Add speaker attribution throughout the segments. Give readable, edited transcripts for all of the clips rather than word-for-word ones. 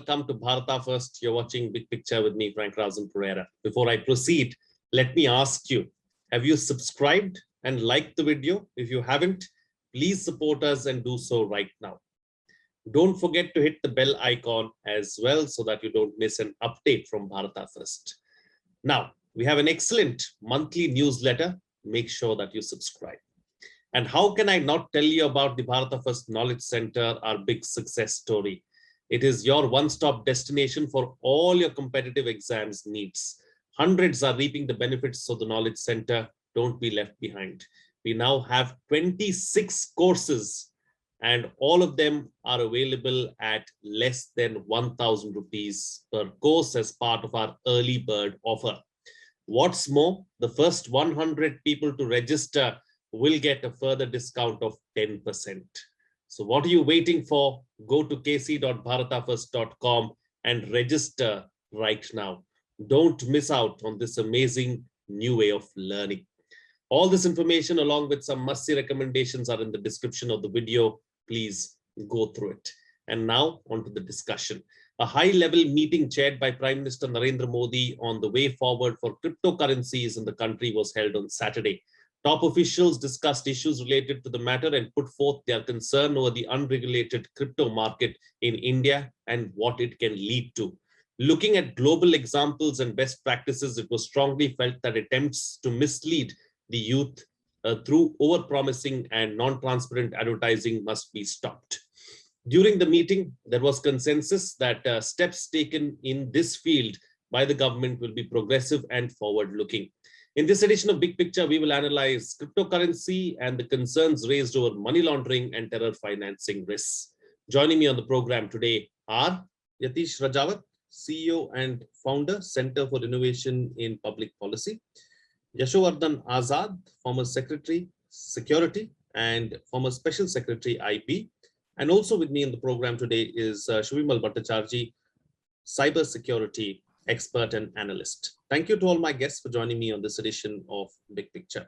Speaker 1: welcome to Bharata First. You're watching Big Picture with me, Frank Razan Pereira. Before I proceed, let me ask you, have you subscribed and liked the video? If you haven't, please support us and do so right now. Don't forget to hit the bell icon as well so that you don't miss an update from Bharata First. Now, we have an excellent monthly newsletter. Make sure that you subscribe. And how can I not tell you about the Bharata First Knowledge Center, our big success story? It is your one-stop destination for all your competitive exams needs. Hundreds are reaping the benefits of the Knowledge Center. Don't be left behind. We now have 26 courses and all of them are available at less than 1,000 rupees per course as part of our early bird offer. What's more, the first 100 people to register will get a further discount of 10%. So what are you waiting for? Go to kc.bharatafirst.com and register right now. Don't miss out on this amazing new way of learning. All this information along with some must-see recommendations are in the description of the video. Please go through it. And now on to the discussion. A high-level meeting chaired by Prime Minister Narendra Modi on the way forward for cryptocurrencies in the country was held on Saturday. Top officials discussed issues related to the matter and put forth their concern over the unregulated crypto market in India and what it can lead to. Looking at global examples and best practices, it was strongly felt that attempts to mislead the youth through over-promising and non-transparent advertising must be stopped. During the meeting, there was consensus that steps taken in this field by the government will be progressive and forward-looking. In this edition of Big Picture, we will analyze cryptocurrency and the concerns raised over money laundering and terror financing risks. Joining me on the program today are Yatish Rajawat, CEO and founder, Center for Innovation in Public Policy; Yashovardhan Azad, former Secretary, Security and former Special Secretary, IP. And also with me in the program today is Shubhimal Bhattacharjee, Cyber Security expert and analyst. Thank you to all my guests for joining me on this edition of Big Picture.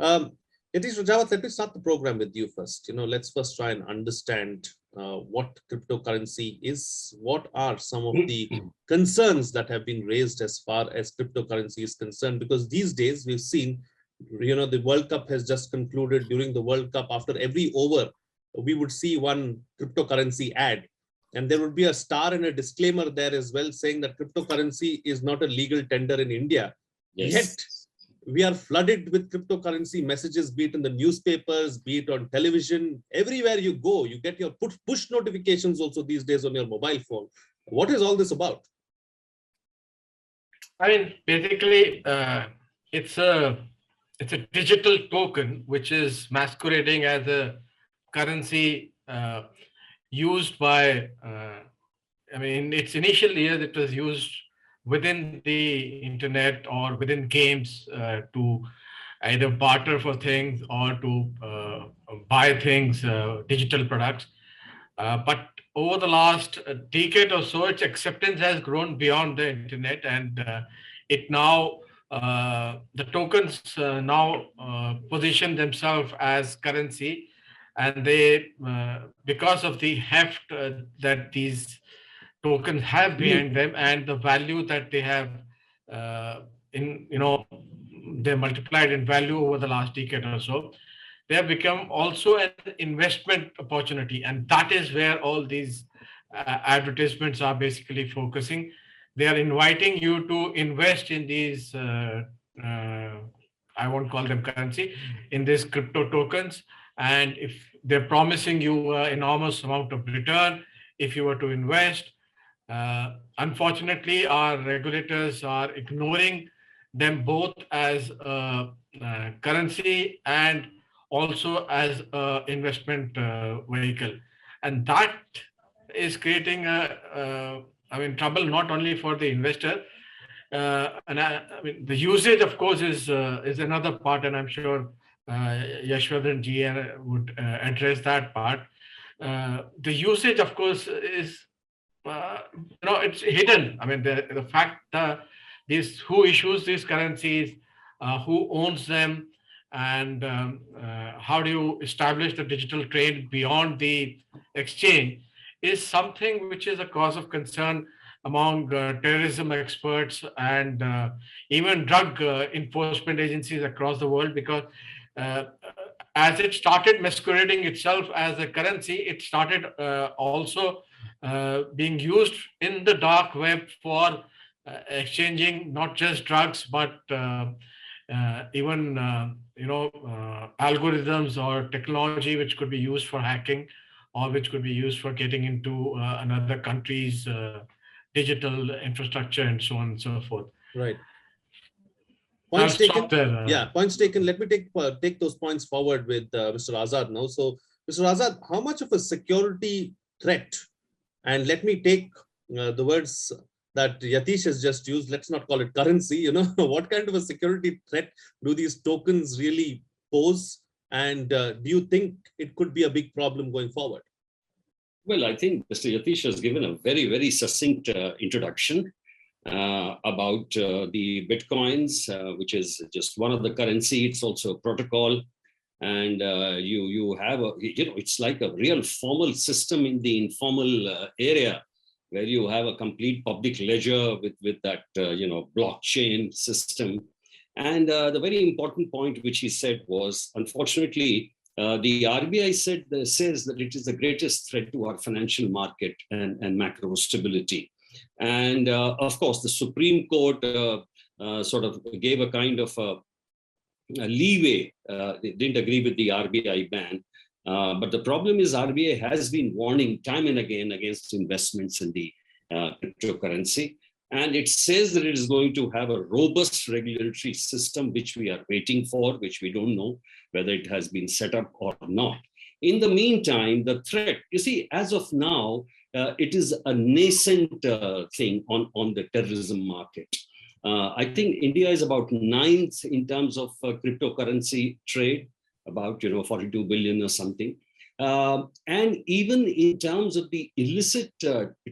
Speaker 1: Yatish Rajawat, let me start the program with you first. Let's first try and understand what cryptocurrency is. What are some of the concerns that have been raised as far as cryptocurrency is concerned? Because these days we've seen, the World Cup has just concluded. During the World Cup, after every over, we would see one cryptocurrency ad. And there would be a star and a disclaimer there as well saying that cryptocurrency is not a legal tender in India. Yes. Yet we are flooded with cryptocurrency messages, be it in the newspapers, be it on television. Everywhere you go, you get your push notifications also these days on your mobile phone. What is all this about?
Speaker 2: I mean, basically, it's a digital token which is masquerading as a currency used by, in its initial years, it was used within the internet or within games to either barter for things or to buy things, digital products. But over the last decade or so, its acceptance has grown beyond the internet, and it now, the tokens now position themselves as currency. And they, because of the heft that these tokens have behind them and the value that they have, they're multiplied in value over the last decade or so, they have become also an investment opportunity. And that is where all these advertisements are basically focusing. They are inviting you to invest in these, I won't call them currency, in these crypto tokens. And if they're promising you an enormous amount of return if you were to invest, unfortunately, our regulators are ignoring them both as a currency and also as an investment vehicle. And that is creating trouble not only for the investor, the usage, of course, is another part, and I'm sure Yashwardhan ji would address that part. The usage, of course, is it's hidden. I mean, the fact that who issues these currencies, who owns them, and how do you establish the digital trade beyond the exchange is something which is a cause of concern among terrorism experts and even drug enforcement agencies across the world, because uh, as it started masquerading itself as a currency, it started also being used in the dark web for exchanging not just drugs, but even algorithms or technology which could be used for hacking, or which could be used for getting into another country's digital infrastructure and so on and so forth.
Speaker 1: Right.
Speaker 2: So I'll
Speaker 1: Points taken.
Speaker 2: stop there.
Speaker 1: Yeah, points taken. Let me take those points forward with Mr. Azad now. So, Mr. Azad, how much of a security threat? And let me take the words that Yatish has just used. Let's not call it currency. You know, what kind of a security threat do these tokens really pose? And do you think it could be a big problem going forward?
Speaker 3: Well, I think Mr. Yatish has given a very, very succinct introduction about the bitcoins, which is just one of the currency. It's also a protocol, and you have a, it's like a real formal system in the informal area, where you have a complete public ledger with that blockchain system. And the very important point which he said was, unfortunately, the RBI says that it is the greatest threat to our financial market and macro stability. And of course, the Supreme Court sort of gave a kind of a leeway. They didn't agree with the RBI ban. But the problem is RBI has been warning time and again against investments in the cryptocurrency. And it says that it is going to have a robust regulatory system, which we are waiting for, which we don't know whether it has been set up or not. In the meantime, the threat, you see, as of now, it is a nascent thing on the terrorism market. I think India is about 9th in terms of cryptocurrency trade, about 42 billion or something. And even in terms of the illicit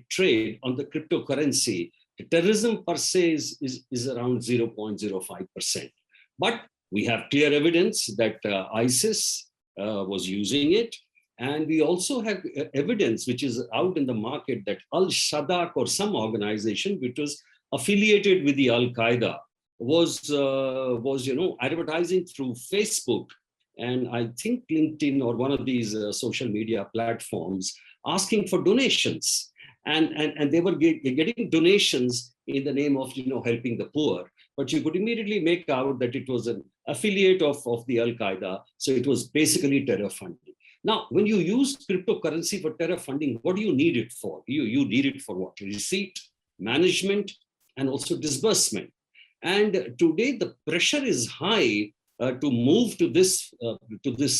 Speaker 3: trade on the cryptocurrency, terrorism per se is around 0.05%. But we have clear evidence that ISIS was using it. And we also have evidence which is out in the market that Al-Shaddaq, or some organization which was affiliated with the Al-Qaeda, was advertising through Facebook and I think LinkedIn or one of these social media platforms, asking for donations. And they were getting donations in the name of helping the poor. But you could immediately make out that it was an affiliate of the Al-Qaeda. So it was basically terror funding. Now, when you use cryptocurrency for terror funding, what do you need it for? You need it for what? Receipt, management, and also disbursement. And today the pressure is high to move to this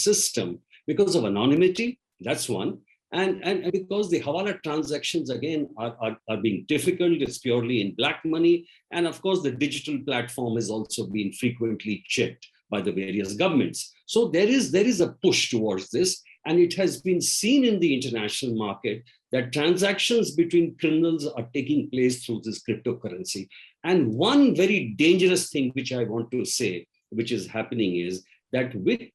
Speaker 3: system because of anonymity. That's one. And because the Hawala transactions, again, are being difficult. It's purely in black money. And of course, the digital platform has also been frequently checked by the various governments. So there is a push towards this. And it has been seen in the international market that transactions between criminals are taking place through this cryptocurrency. And one very dangerous thing which I want to say, which is happening, is that with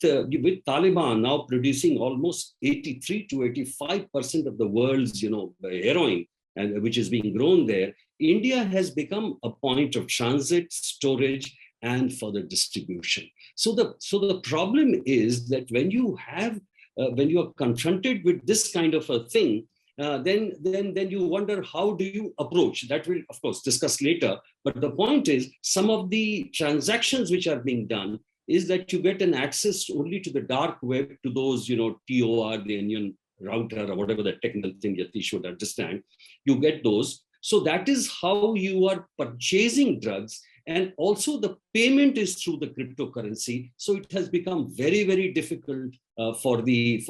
Speaker 3: Taliban now producing almost 83 to 85% of the world's heroin, and which is being grown there, India has become a point of transit, storage, and further distribution. So the problem is that when you are confronted with this kind of a thing, then you wonder, how do you approach? That we'll of course discuss later. But the point is, some of the transactions which are being done is that you get an access only to the dark web, to those, TOR, the onion router, or whatever the technical thing Yatish should understand. You get those. So that is how you are purchasing drugs. And also the payment is through the cryptocurrency. So it has become very, very difficult for the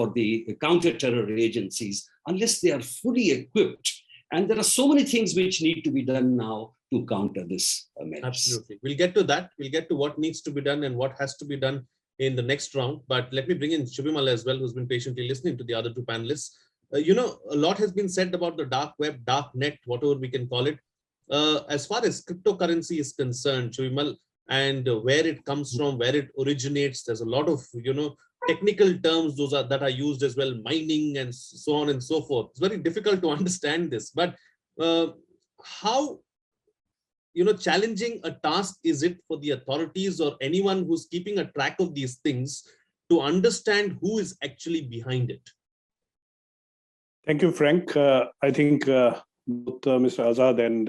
Speaker 3: counter-terror agencies, unless they are fully equipped. And there are so many things which need to be done now to counter this menace.
Speaker 1: Absolutely. We'll get to that. We'll get to what needs to be done and what has to be done in the next round. But let me bring in Shubhimal as well, who's been patiently listening to the other two panelists. A lot has been said about the dark web, dark net, whatever we can call it. As far as cryptocurrency is concerned, Shubhimal, and where it comes from, where it originates, there's a lot of, technical terms that are used as well, mining and so on and so forth. It's very difficult to understand this, but how challenging a task is it for the authorities or anyone who's keeping a track of these things to understand who is actually behind it?
Speaker 4: Thank you, Frank. I think both Mr. Azad and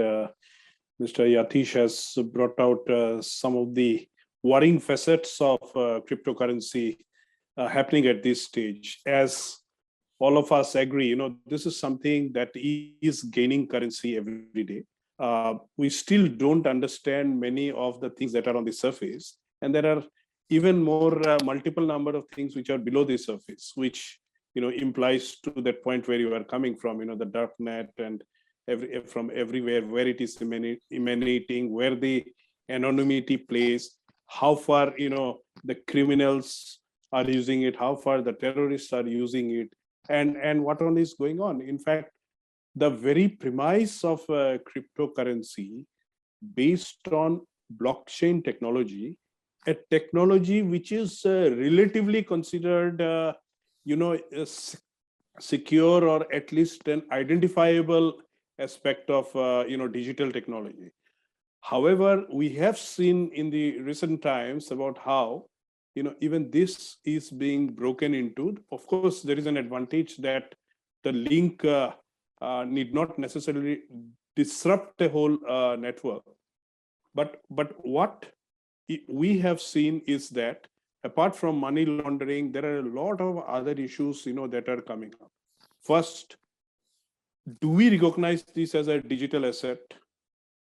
Speaker 4: Mr. Yatish has brought out some of the worrying facets of cryptocurrency happening at this stage. As all of us agree, this is something that is gaining currency every day. We still don't understand many of the things that are on the surface, and there are even more multiple number of things which are below the surface, which implies to that point where you are coming from, the dark net and from everywhere, where it is emanating, where the anonymity plays, how far the criminals are using it, how far the terrorists are using it, and what all is going on. In fact, the very premise of cryptocurrency based on blockchain technology, a technology which is relatively considered secure, or at least an identifiable aspect of digital technology. However, we have seen in the recent times about how even this is being broken into. Of course, there is an advantage that the link need not necessarily disrupt the whole network. But what we have seen is that apart from money laundering, there are a lot of other issues that are coming up. First, do we recognize this as a digital asset?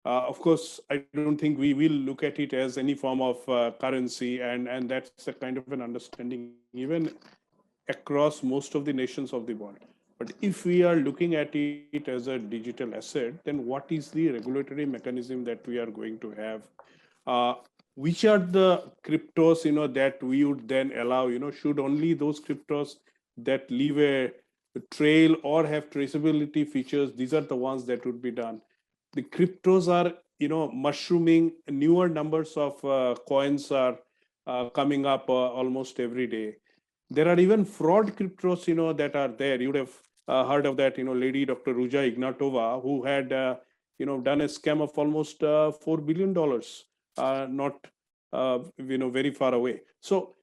Speaker 4: Of course, I don't think we will look at it as any form of currency, and that's a kind of an understanding even across most of the nations of the world. But if we are looking at it as a digital asset, then what is the regulatory mechanism that we are going to have? Which are the cryptos that we would then allow? Should only those cryptos that leave a trail or have traceability features, these are the ones that would be done. The cryptos are mushrooming. Newer numbers of coins are coming up almost every day. There are even fraud cryptos that are there. You would have heard of that lady, Dr. Ruja Ignatova, who had done a scam of almost $4 billion, not very far away. So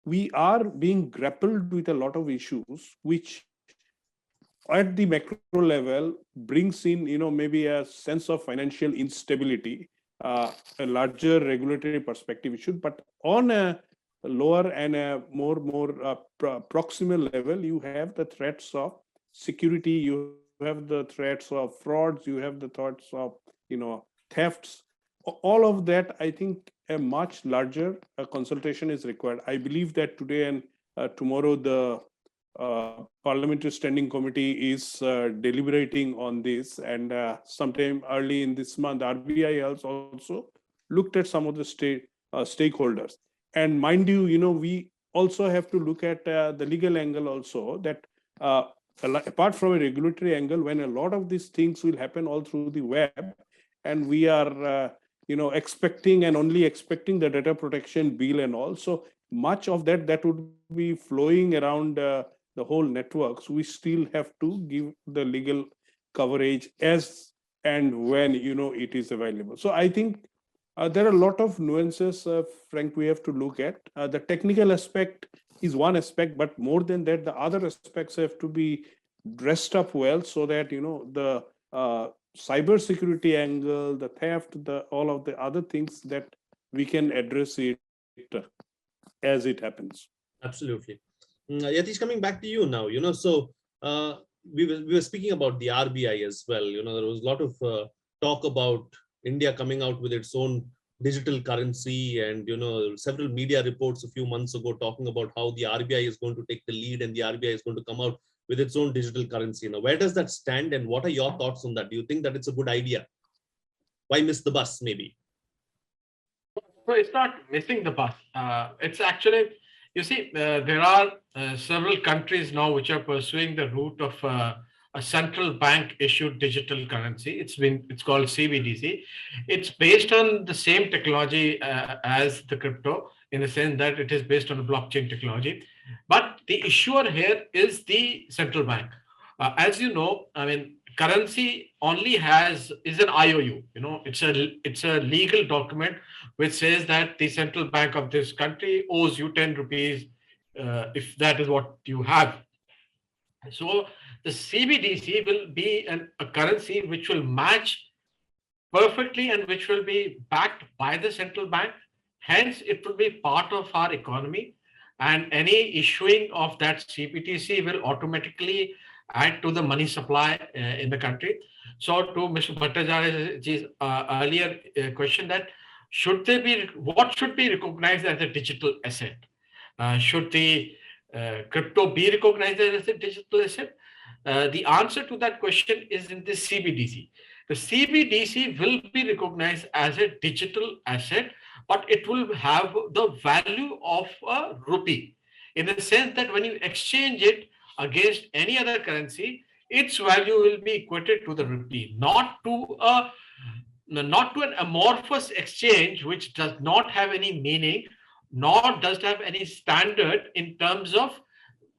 Speaker 4: we are being grappled with a lot of issues which at the macro level brings in maybe a sense of financial instability, a larger regulatory perspective issue. But on a lower and a more proximal level, you have the threats of security, you have the threats of frauds, you have the threats of thefts. All of that, I think a much larger consultation is required. I believe that today and tomorrow the Parliamentary Standing Committee is deliberating on this, and sometime early in this month, RBI has also looked at some of the stakeholders. And mind you, we also have to look at the legal angle also, that apart from a regulatory angle, when a lot of these things will happen all through the web, and we are expecting and only expecting the data protection bill and all, so much of that would be flowing around the whole networks. We still have to give the legal coverage as and when it is available. So I think there are a lot of nuances, Frank, we have to look at. The technical aspect is one aspect, but more than that, the other aspects have to be dressed up well, so that the cyber security angle, the theft, all of the other things, that we can address it as it happens.
Speaker 1: Absolutely. Yatish, coming back to you now, so we were speaking about the RBI as well. There was a lot of talk about India coming out with its own digital currency, and several media reports a few months ago talking about how the RBI is going to take the lead and the RBI is going to come out with its own digital currency. Where does that stand, and what are your thoughts on that? Do you think that it's a good idea? Why miss the bus, maybe?
Speaker 2: So it's not missing the bus. It's actually, you see, there are several countries now which are pursuing the route of a central bank issued digital currency. It's called CBDC. It's based on the same technology as the crypto, in the sense that it is based on a blockchain technology. But the issuer here is the central bank. As you know, I mean, currency only is an IOU. You know, it's a legal document which says that the central bank of this country owes you 10 rupees if that is what you have. So the CBDC will be a currency which will match perfectly and which will be backed by the central bank. Hence, it will be part of our economy, and any issuing of that CBDC will automatically add to the money supply in the country. So to Mr. Bhattacharya's earlier question, that what should be recognized as a digital asset? Should the crypto be recognized as a digital asset? The answer to that question is in the CBDC. The CBDC will be recognized as a digital asset, but it will have the value of a rupee, in the sense that when you exchange it against any other currency, its value will be equated to the rupee, not to an amorphous exchange which does not have any meaning, nor does have any standard in terms of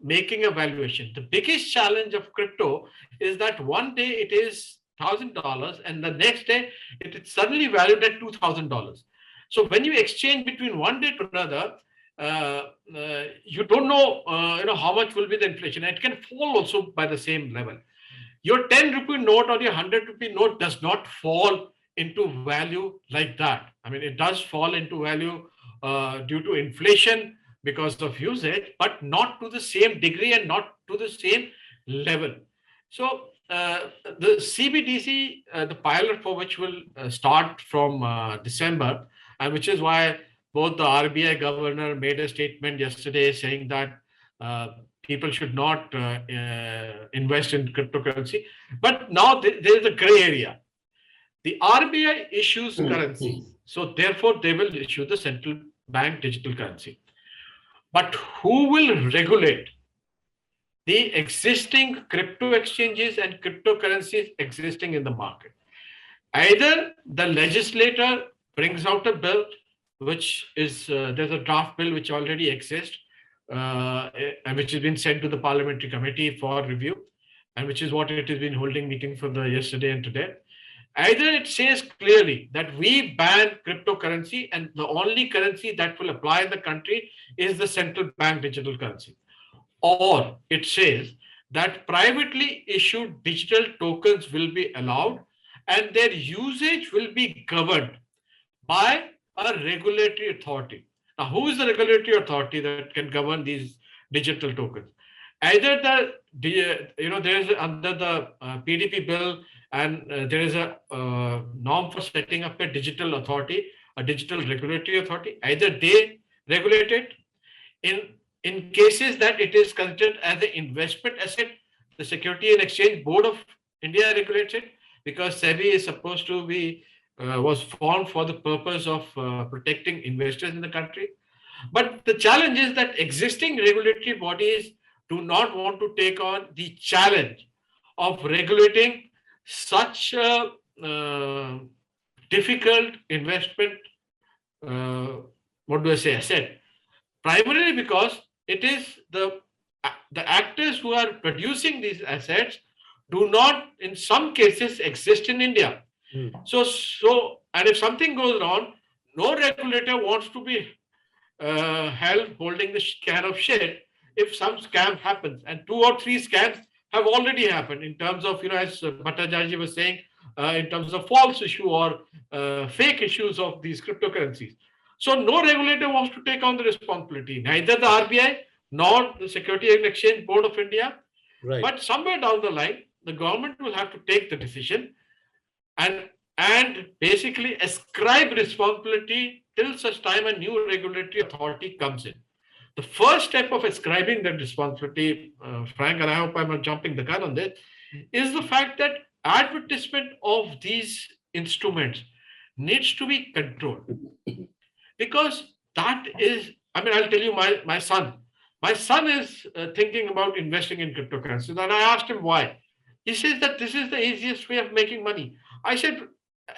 Speaker 2: making a valuation. The biggest challenge of crypto is that one day it is $1,000 and the next day it is suddenly valued at $2,000. So when you exchange between one day to another, you don't know, how much will be the inflation. It can fall also by the same level. Your 10 rupee note or your 100 rupee note does not fall into value like that. I mean, it does fall into value due to inflation because of usage, but not to the same degree and not to the same level. So the CBDC, the pilot for which will start from December, and which is why both the RBI governor made a statement yesterday saying that people should not invest in cryptocurrency. But now there is a gray area. The RBI issues currency, so therefore they will issue the central bank digital currency. But who will regulate the existing crypto exchanges and cryptocurrencies existing in the market? Either the legislator brings out a bill, which is there's a draft bill which already exists, and which has been sent to the parliamentary committee for review, and which is what it has been holding meeting for the yesterday and today. Either it says clearly that we ban cryptocurrency and the only currency that will apply in the country is the central bank digital currency, or it says that privately issued digital tokens will be allowed and their usage will be governed by a regulatory authority. Now, who is the regulatory authority that can govern these digital tokens? Either there is under the PDP bill, and there is a norm for setting up a digital authority, a digital regulatory authority. Either they regulate it. In cases that it is considered as an investment asset, the Security and Exchange Board of India regulates it, because SEBI is supposed to be was formed for the purpose of protecting investors in the country. But the challenge is that existing regulatory bodies do not want to take on the challenge of regulating such a difficult investment, asset, primarily because it is the actors who are producing these assets do not, in some cases, exist in India. So, and if something goes wrong, no regulator wants to be held holding the can of shit if some scam happens. And 2 or 3 scams have already happened in terms of, as Bhattacharya was saying, in terms of false issue or fake issues of these cryptocurrencies. So no regulator wants to take on the responsibility, neither the RBI nor the Security and Exchange Board of India. Right. But somewhere down the line, the government will have to take the decision and basically ascribe responsibility till such time a new regulatory authority comes in. The first step of ascribing that responsibility, Frank, and I hope I'm not jumping the gun on this, is the fact that advertisement of these instruments needs to be controlled. Because that is, I'll tell you, my son is thinking about investing in cryptocurrencies. And I asked him why. He says that this is the easiest way of making money. I said,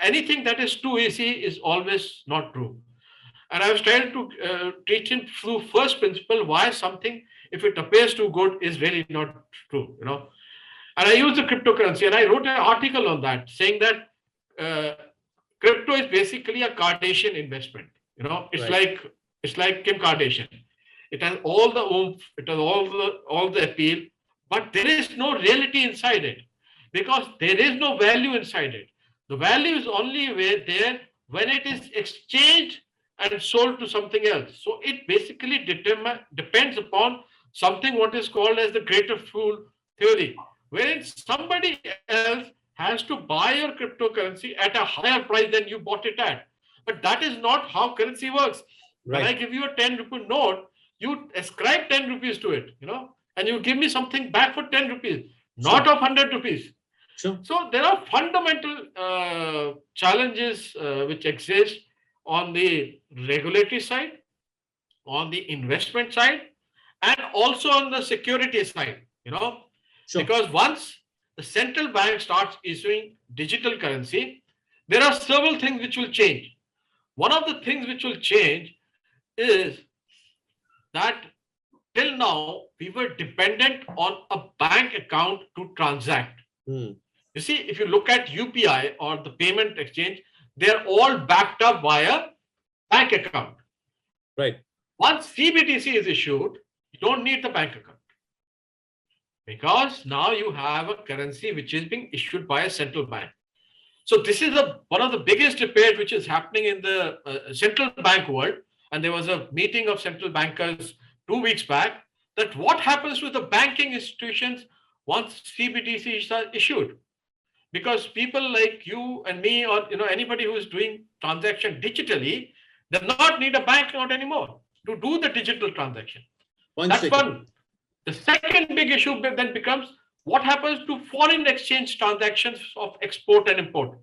Speaker 2: anything that is too easy is always not true. And I was trying to teach him through first principle why something, if it appears too good, is really not true, you know. And I used the cryptocurrency, and I wrote an article on that saying that crypto is basically a Kardashian investment. You know,
Speaker 1: Right.
Speaker 2: it's like Kim Kardashian. It has all the oomph, it has all the appeal, but there is no reality inside it because there is no value inside it. The value is only there when it is exchanged and sold to something else. So it basically depends upon something what is called as the greater fool theory, wherein somebody else has to buy your cryptocurrency at a higher price than you bought it at. But that is not how currency works. When I
Speaker 1: Right.
Speaker 2: give you a 10 rupee note, you ascribe 10 rupees to it, you know, and you give me something back for 10 rupees, not
Speaker 1: Sure.
Speaker 2: of 100 rupees.
Speaker 1: Sure.
Speaker 2: So there are fundamental challenges which exist on the regulatory side, on the investment side, and also on the security side, you know,
Speaker 1: Sure.
Speaker 2: because once the central bank starts issuing digital currency, there are several things which will change. One of the things which will change is that till now we were dependent on a bank account to transact.
Speaker 1: Hmm.
Speaker 2: You see, if you look at UPI or the payment exchange, they're all backed up by a bank account.
Speaker 1: Right.
Speaker 2: Once CBDC is issued, you don't need the bank account because now you have a currency which is being issued by a central bank. So this is one of the biggest debates which is happening in the central bank world. And there was a meeting of central bankers 2 weeks back that what happens to the banking institutions once CBDC is issued? Because people like you and me, or anybody who is doing transaction digitally, does not need a bank note anymore to do the digital transaction.
Speaker 1: Point
Speaker 2: That's
Speaker 1: taken.
Speaker 2: one. The second big issue then becomes what happens to foreign exchange transactions of export and import.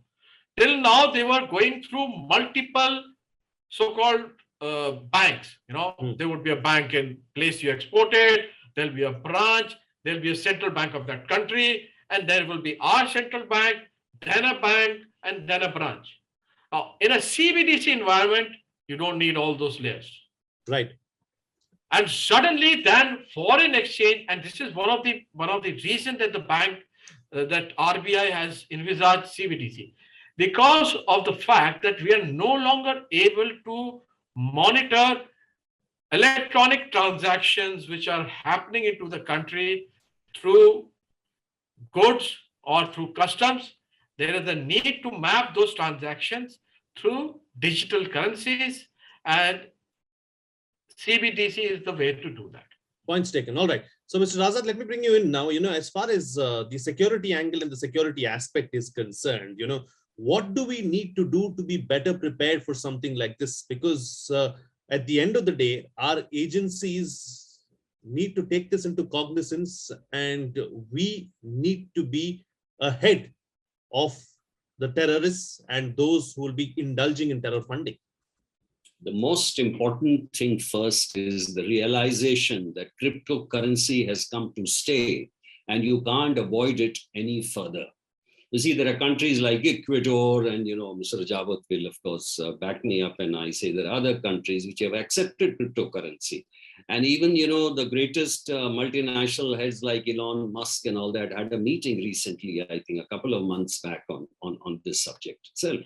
Speaker 2: Till now, they were going through multiple so-called banks. There would be a bank in place you exported, there'll be a branch, there'll be a central bank of that country, and there will be our central bank, then a bank, and then a branch. Now, in a CBDC environment, you don't need all those layers.
Speaker 1: Right.
Speaker 2: And suddenly, then foreign exchange, and this is one of the reasons that the bank, that RBI has envisaged CBDC, because of the fact that we are no longer able to monitor electronic transactions which are happening into the country through goods or through customs. There is a need to map those transactions through digital currencies, and CBDC is the way to do that.
Speaker 1: Points taken. All right. So, Mr. Razat, let me bring you in now. As far as the security angle and the security aspect is concerned, what do we need to do to be better prepared for something like this? Because at the end of the day, our agencies need to take this into cognizance, and we need to be ahead of the terrorists and those who will be indulging in terror funding.
Speaker 3: The most important thing first is the realization that cryptocurrency has come to stay and you can't avoid it any further. You see, there are countries like Ecuador, and Mr. Rajawat will, of course, back me up, and I say there are other countries which have accepted cryptocurrency. And even, the greatest multinational heads like Elon Musk and all that had a meeting recently, I think a couple of months back on this subject itself.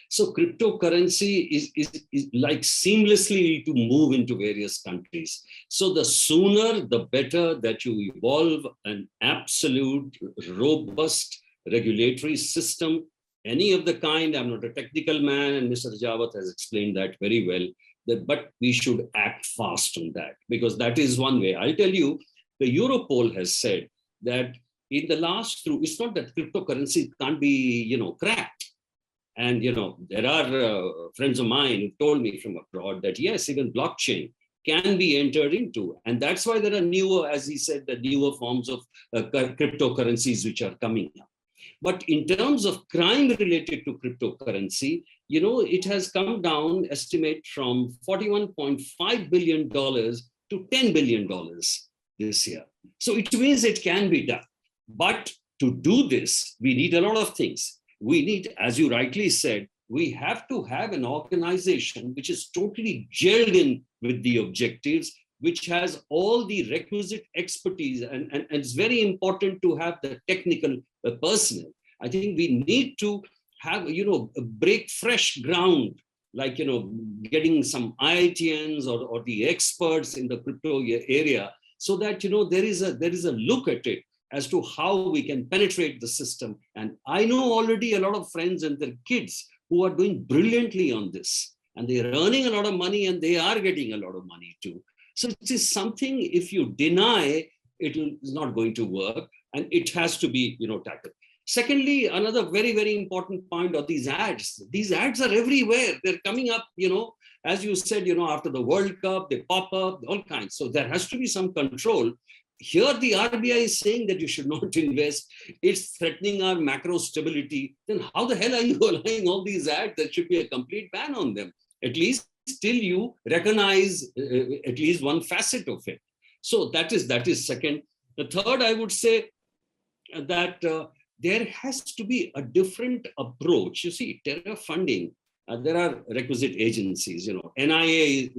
Speaker 3: So cryptocurrency is like seamlessly to move into various countries. So the sooner, the better that you evolve an absolute, robust regulatory system, any of the kind. I'm not a technical man, and Mr. Rajawat has explained that very well. But we should act fast on that, because that is one way. I'll tell you, the Europol has said that in the last it's not that cryptocurrency can't be, cracked. And, there are friends of mine who told me from abroad that, yes, even blockchain can be entered into. And that's why there are newer, as he said, the newer forms of cryptocurrencies which are coming up. But in terms of crime related to cryptocurrency, it has come down, estimate from $41.5 billion to $10 billion this year. So it means it can be done. But to do this, we need a lot of things. We need, as you rightly said, we have to have an organization which is totally gelled in with the objectives, which has all the requisite expertise. And it's very important to have the technical personnel. I think we need to have, break fresh ground, like, getting some IITians or the experts in the crypto area, so that, there is a look at it as to how we can penetrate the system. And I know already a lot of friends and their kids who are doing brilliantly on this, and they are earning a lot of money, and they are getting a lot of money too. So it is something, if you deny, it is not going to work, and it has to be, tackled. Secondly, another very, very important point are these ads. These ads are everywhere. They're coming up, as you said, after the World Cup, they pop up, all kinds. So there has to be some control. Here, the RBI is saying that you should not invest. It's threatening our macro stability. Then how the hell are you allowing all these ads? There should be a complete ban on them, at least till you recognize at least one facet of it. So that is second. The third, I would say that there has to be a different approach. You see, terror funding, there are requisite agencies. NIA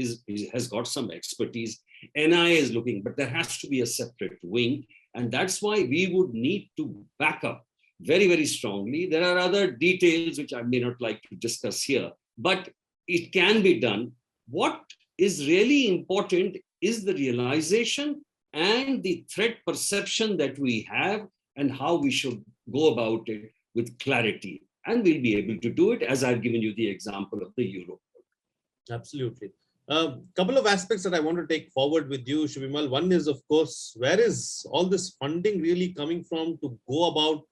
Speaker 3: has got some expertise. NIA is looking, but there has to be a separate wing. And that's why we would need to back up very, very strongly. There are other details which I may not like to discuss here, but it can be done. What is really important is the realization and the threat perception that we have, and how we should go about it with clarity. And we'll be able to do it, as I've given you the example of the euro.
Speaker 1: Absolutely. A couple of aspects that I want to take forward with you, Shubhimal. One is, of course, where is all this funding really coming from to go about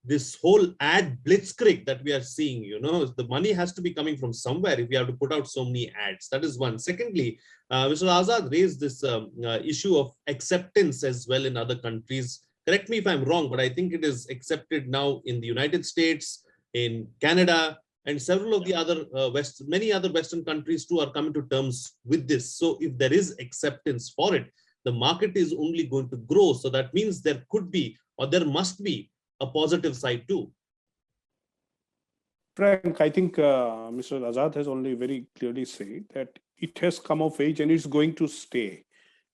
Speaker 1: this whole ad blitzkrieg that we are seeing? The money has to be coming from somewhere if we have to put out so many ads. That is one. Secondly, Mr. Azad raised this issue of acceptance as well in other countries. Correct me if I'm wrong, but I think it is accepted now in the United States, in Canada, and several of the other many other Western countries too are coming to terms with this. So if there is acceptance for it, the market is only going to grow. So that means there could be, or there must be, a positive side too.
Speaker 4: Frank, I think Mr. Azad has only very clearly said that it has come of age and it's going to stay.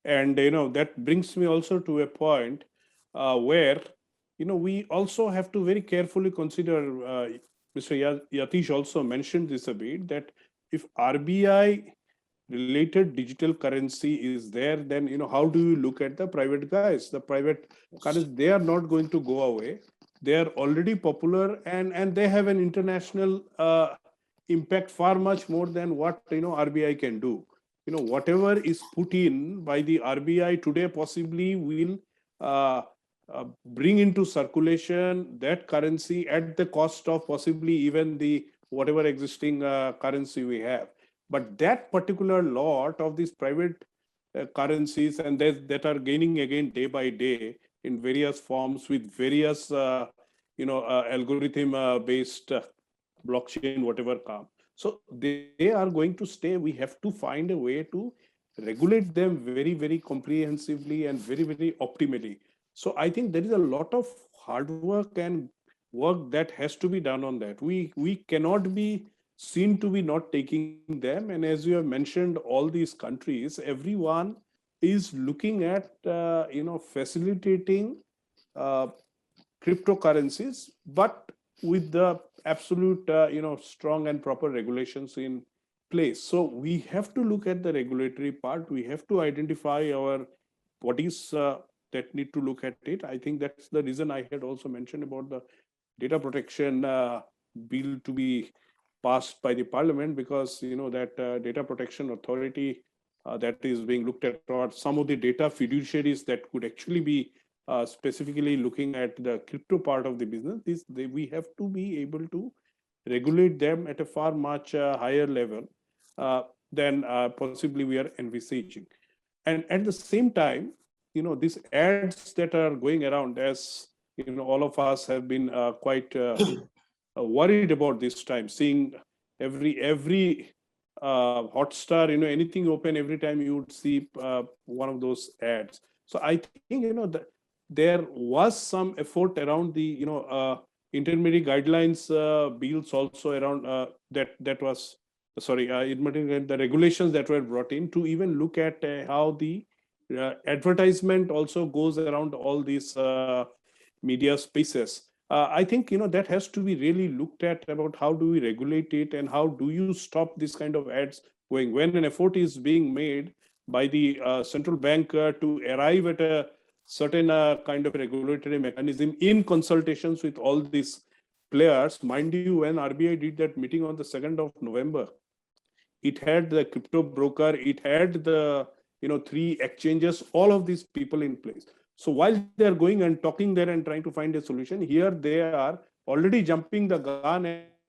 Speaker 4: And that brings me also to a point where we also have to very carefully consider. Mr. Yatish also mentioned this a bit, that if RBI related digital currency is there, then how do you look at the private guys? The private currencies, they are not going to go away. They are already popular, and they have an international impact far much more than what RBI can do. Whatever is put in by the RBI today possibly will bring into circulation that currency at the cost of possibly even the whatever existing currency we have. But that particular lot of these private currencies, and that are gaining again day by day in various forms with various algorithm based blockchain, whatever come. So they are going to stay. We have to find a way to regulate them very, very comprehensively and very, very optimally. So I think there is a lot of hard work and work that has to be done on that. We cannot be seen to be not taking them. And as you have mentioned, all these countries, everyone is looking at facilitating cryptocurrencies, but with the absolute strong and proper regulations in place. So we have to look at the regulatory part. We have to identify our bodies that need to look at it. I think that's the reason I had also mentioned about the data protection bill to be passed by the parliament, because that data protection authority that is being looked at, or some of the data fiduciaries that could actually be specifically looking at the crypto part of the business, we have to be able to regulate them at a far much higher level than possibly we are envisaging. And at the same time, these ads that are going around, as all of us have been quite worried about this time, seeing every Hotstar, anything open, every time you would see one of those ads. So I think there was some effort around the intermediary guidelines bills also around that was the regulations that were brought in to even look at how the advertisement also goes around all these media spaces. I think that has to be really looked at about how do we regulate it and how do you stop this kind of ads going when an effort is being made by the central bank to arrive at a certain kind of regulatory mechanism in consultations with all these players. Mind you, when RBI did that meeting on the 2nd of November, it had the crypto broker, it had the 3 exchanges, all of these people in place. So while they are going and talking there and trying to find a solution, here they are already jumping the gun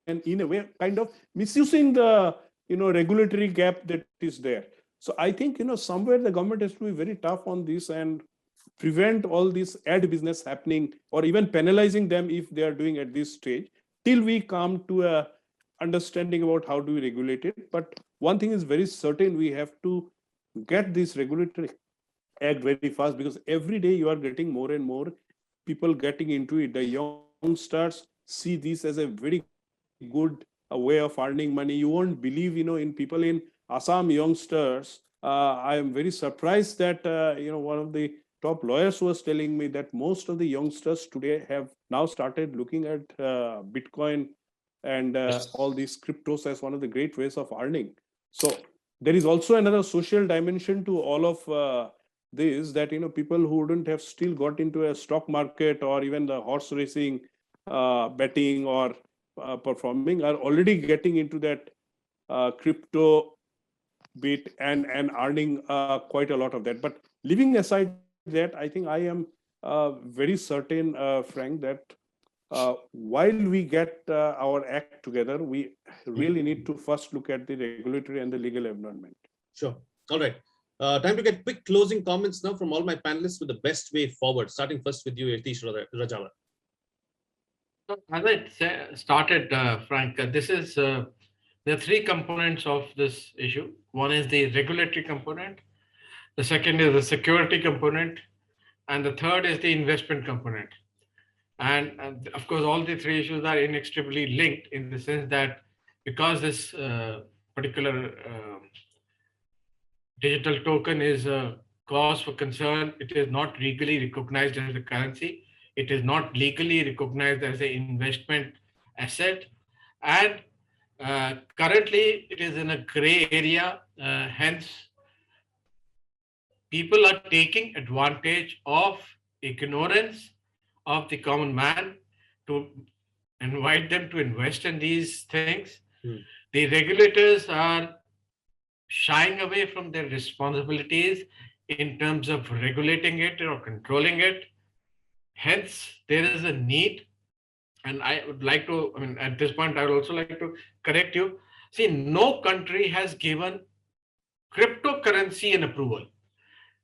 Speaker 4: and in a way kind of misusing the regulatory gap that is there. So I think somewhere the government has to be very tough on this and prevent all this ad business happening or even penalizing them if they are doing at this stage till we come to a understanding about how do we regulate it. But one thing is very certain, we have to get this regulatory act very fast because every day you are getting more and more people getting into it. The youngsters see this as a very good way of earning money. You won't believe in people in Assam youngsters. I am very surprised that one of the top lawyers was telling me that most of the youngsters today have now started looking at Bitcoin and all these cryptos as one of the great ways of earning. So there is also another social dimension to all of this, that people who wouldn't have still got into a stock market or even the horse racing, betting or performing are already getting into that crypto bit and earning quite a lot of that. But leaving aside that, I think I am very certain, Frank, that while we get our act together, we really need to first look at the regulatory and the legal environment.
Speaker 1: Sure. All right. Time to get quick closing comments now from all my panelists with the best way forward. Starting first with you, Yatish Rajawat.
Speaker 2: So as I started, Frank, there are 3 components of this issue. One is the regulatory component, the second is the security component, and the third is the investment component. And of course, all the 3 issues are inextricably linked in the sense that because this particular digital token is a cause for concern, it is not legally recognized as a currency. It is not legally recognized as an investment asset. And currently, it is in a gray area. Hence, people are taking advantage of ignorance of the common man to invite them to invest in these things. The regulators are shying away from their responsibilities in terms of regulating it or controlling it. Hence, there is a need, and I would like to, at this point, I would also like to correct you. See, no country has given cryptocurrency an approval.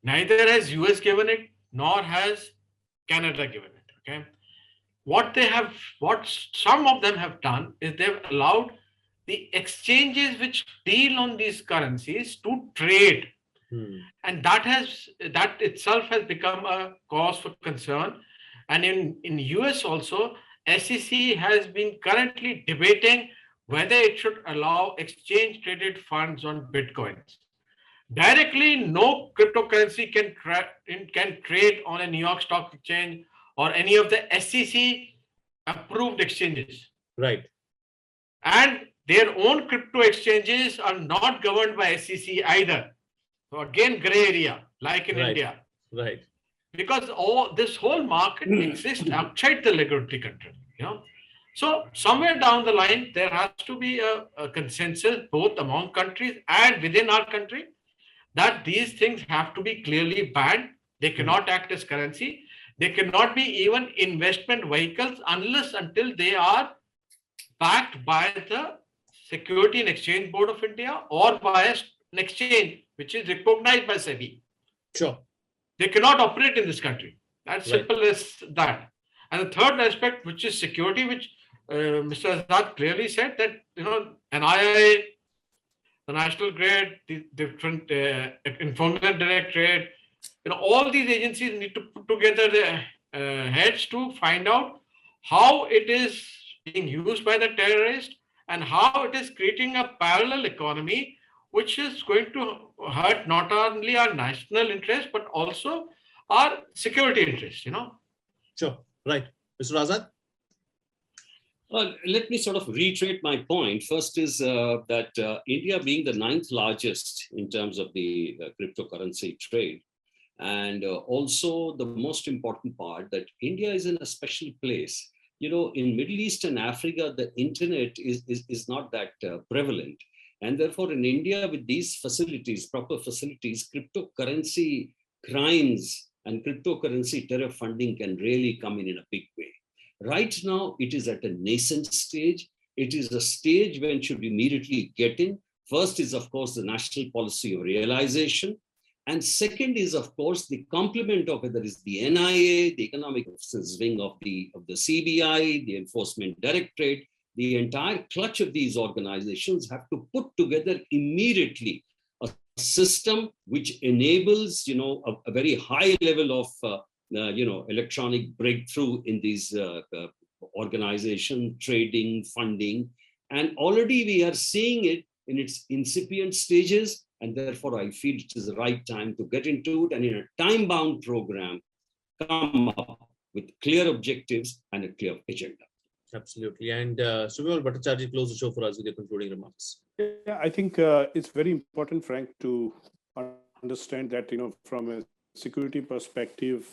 Speaker 2: Neither has US given it, nor has Canada given it. Okay, what some of them have done is they've allowed the exchanges which deal on these currencies to trade, and that itself has become a cause for concern. And in US also, SEC has been currently debating whether it should allow exchange traded funds on Bitcoins. Directly, no cryptocurrency can trade on a New York Stock Exchange or any of the SEC approved exchanges.
Speaker 1: Right.
Speaker 2: And their own crypto exchanges are not governed by SEC either. So again, gray area, like in India.
Speaker 1: Right.
Speaker 2: Because this whole market exists outside the regulatory control. So somewhere down the line, there has to be a consensus both among countries and within our country that these things have to be clearly banned. They cannot act as currency. They cannot be even investment vehicles until they are backed by the Security and Exchange Board of India or by an exchange which is recognized by SEBI.
Speaker 1: Sure. They
Speaker 2: cannot operate in this country. As simple as that. And the third aspect, which is security, which Mr. Azad clearly said that, NII, the National Grid, the different Enforcement Directorate, all these agencies need to put together their heads to find out how it is being used by the terrorist and how it is creating a parallel economy, which is going to hurt not only our national interest, but also our security interest.
Speaker 1: Sure. Right. Mr. Azad?
Speaker 3: Let me sort of reiterate my point. First is that India being the 9th largest in terms of the cryptocurrency trade, and also the most important part that India is in a special place. In Middle East and Africa, the internet is not that prevalent. And therefore, in India, with these facilities, proper facilities, cryptocurrency crimes and cryptocurrency terror funding can really come in a big way. Right now, it is at a nascent stage. It is a stage when should immediately get in. First is, of course, the national policy of realization. And second is, of course, the complement of whether it's the NIA, the economic officers wing of the CBI, the enforcement directorate, the entire clutch of these organizations have to put together immediately a system which enables, a very high level of, electronic breakthrough in these organization, trading, funding. And already we are seeing it in its incipient stages. And therefore, I feel it is the right time to get into it and in a time-bound program, come up with clear objectives and a clear agenda.
Speaker 1: Absolutely. And Subhamal Bhattacharya, close the show for us with your concluding remarks.
Speaker 4: Yeah, I think it's very important, Frank, to understand that, from a security perspective,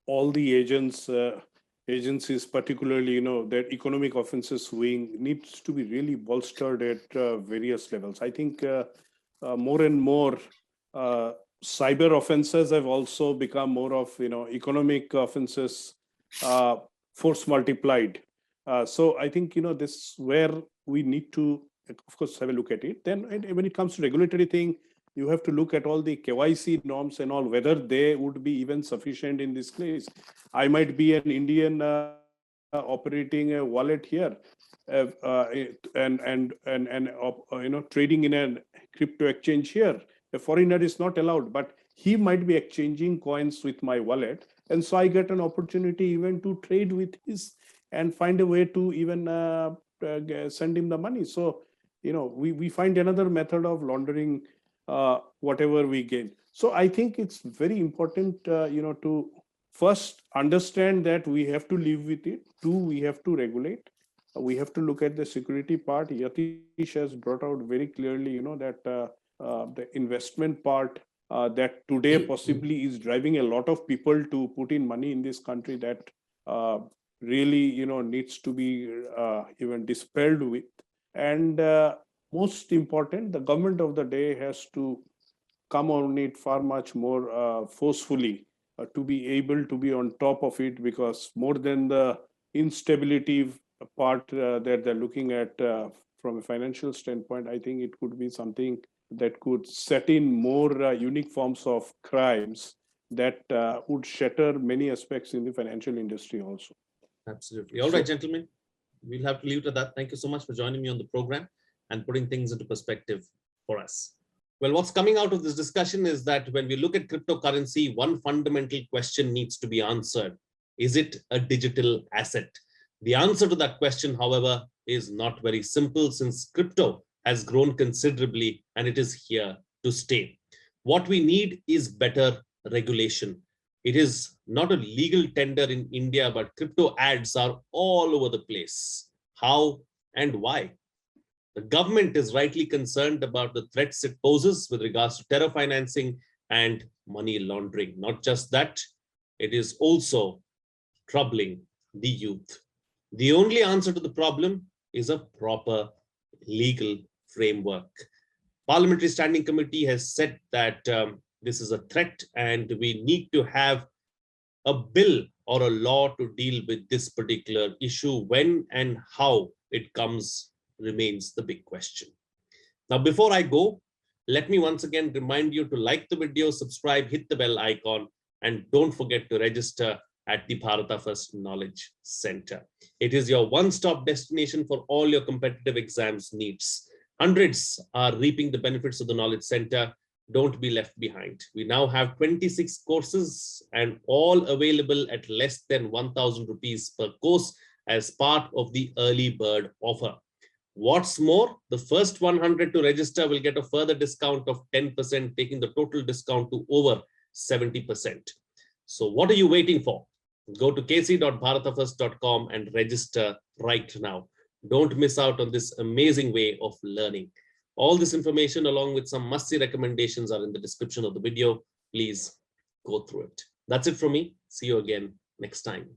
Speaker 4: all the agencies, particularly, their economic offenses wing needs to be really bolstered at various levels. I think more and more cyber offenses have also become more of, economic offenses force multiplied. So I think, this is where we need to, of course, have a look at it. Then when it comes to regulatory thing, you have to look at all the KYC norms and all, whether they would be even sufficient in this case. I might be an Indian operating a wallet here and trading in a crypto exchange here. A foreigner is not allowed, but he might be exchanging coins with my wallet. And so I get an opportunity even to trade with his and find a way to even send him the money. So, we find another method of laundering whatever we gain. So I think it's very important, to first understand that we have to live with it. Two, we have to regulate. We have to look at the security part. Yatish has brought out very clearly, that the investment part that today possibly is driving a lot of people to put in money in this country that really, needs to be even dispelled with. And most important, the government of the day has to come on it far much more forcefully to be able to be on top of it, because more than the instability part that they're looking at from a financial standpoint, I think it could be something that could set in more unique forms of crimes that would shatter many aspects in the financial industry also.
Speaker 1: Absolutely. All right, gentlemen, we'll have to leave it at that. Thank you so much for joining me on the program and putting things into perspective for us. Well, what's coming out of this discussion is that when we look at cryptocurrency, one fundamental question needs to be answered. Is it a digital asset? The answer to that question, however, is not very simple, since crypto has grown considerably and it is here to stay. What we need is better regulation. It is not a legal tender in India, but crypto ads are all over the place. How and why? The government is rightly concerned about the threats it poses with regards to terror financing and money laundering. Not just that, it is also troubling the youth. The only answer to the problem is a proper legal framework. Parliamentary Standing Committee has said that this is a threat and we need to have a bill or a law to deal with this particular issue. When and how it comes remains the big question. Now, before I go, let me once again remind you to like the video, subscribe, hit the bell icon, and don't forget to register at the Bharata First Knowledge Center. It is your one-stop destination for all your competitive exams needs. Hundreds are reaping the benefits of the Knowledge Center. Don't be left behind. We now have 26 courses and all available at less than 1,000 rupees per course as part of the early bird offer. What's more, the first 100 to register will get a further discount of 10%, taking the total discount to over 70%. So what are you waiting for? Go to kc.bharatafirst.com and register right now. Don't miss out on this amazing way of learning. All this information along with some must-see recommendations are in the description of the video. Please go through it. That's it from me. See you again next time.